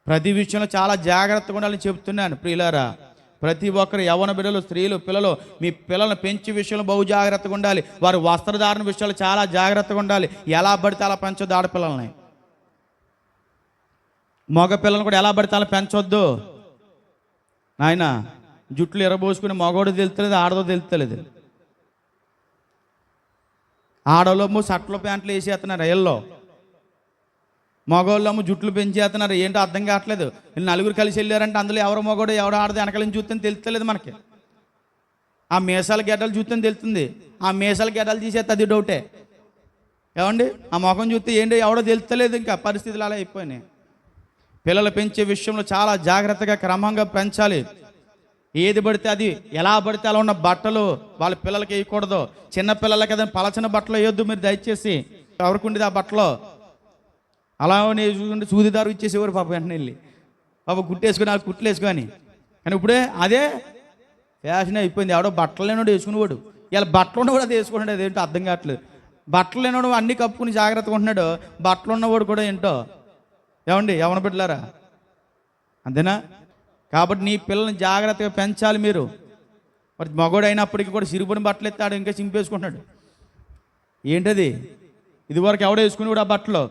ప్రతి విషయంలో చాలా జాగ్రత్తగా ఉండాలని చెప్తున్నాను ప్రియులారా. ప్రతి ఒక్కరు యవ్వన బిడ్డలు, స్త్రీలు, పిల్లలు, మీ పిల్లల్ని పెంచే విషయంలో బహు జాగ్రత్తగా ఉండాలి. వారి వస్త్రధారణ విషయాలు చాలా జాగ్రత్తగా ఉండాలి. ఎలా పడితే అలా పెంచొద్దు ఆడపిల్లల్ని. మగ పిల్లల్ని కూడా ఎలా పడితే అలా పెంచొద్దు నాయన. జుట్లు ఎరబోసుకుని మగోడు తెలుస్తలేదు, ఆడదో తెలుస్తలేదు. ఆడవాళ్ళేమో షర్ట్లు ప్యాంట్లు వేసేస్తున్నారు రైల్లో, మగవాళ్ళేమో జుట్లు పెంచేస్తున్నారు. ఏంటో అర్థం కావట్లేదు. నలుగురు కలిసి వెళ్ళారంటే అందులో ఎవరో మగోడు ఎవడో ఆడదో వెనకాల నుంచి చూస్తే తెలుస్తలేదు మనకి. ఆ మీసాల గడ్డలు చూస్తే తెలుస్తుంది. ఆ మీసాల గడ్డలు తీసేస్తే అది డౌటే. ఏమండి, ఆ ముఖం చూస్తే ఏంటో ఎవడో తెలుస్తలేదు. ఇంకా పరిస్థితులు అలా అయిపోయినాయి. పిల్లలు పెంచే విషయంలో చాలా జాగ్రత్తగా క్రమంగా పెంచాలి. ఏది పడితే అది, ఎలా పడితే అలా ఉన్న బట్టలు వాళ్ళ పిల్లలకి వేయకూడదు. చిన్న పిల్లలకి ఏదైనా పలచన బట్టలు వేయొద్దు మీరు దయచేసి. ఎవరికి ఉండేది ఆ బట్టలో అలా చూసుకుంటే సూదిదారు ఇచ్చేసేవారు పాప. వెంటనే వెళ్ళి పాప కుట్టేసుకుని ఆ కుట్లు వేసుకొని. కానీ ఇప్పుడే అదే ఫ్యాషన్ అయిపోయింది. ఎవడో బట్టలు లేనివాడు వేసుకునేవాడు. ఇలా బట్టలు ఉన్నవాడు అది వేసుకున్నాడు. అదేంటో అర్థం కావట్లేదు. బట్టలు లేనివాడు అన్ని కప్పుకుని జాగ్రత్తగా ఉంటున్నాడు. బట్టలు ఉన్నవాడు కూడా ఏంటో. ఏమండి యవ్వన బిడ్డలారా, అంతేనా? కాబట్టి నీ పిల్లల్ని జాగ్రత్తగా పెంచాలి మీరు. మరి మగోడు అయినప్పటికీ కూడా సిరుగుపడిన బట్టలు ఎత్తాడు, ఇంకా చింపేసుకుంటున్నాడు. ఏంటది? ఇదివరకు ఎవడో వేసుకుని కూడా ఆ బట్టలు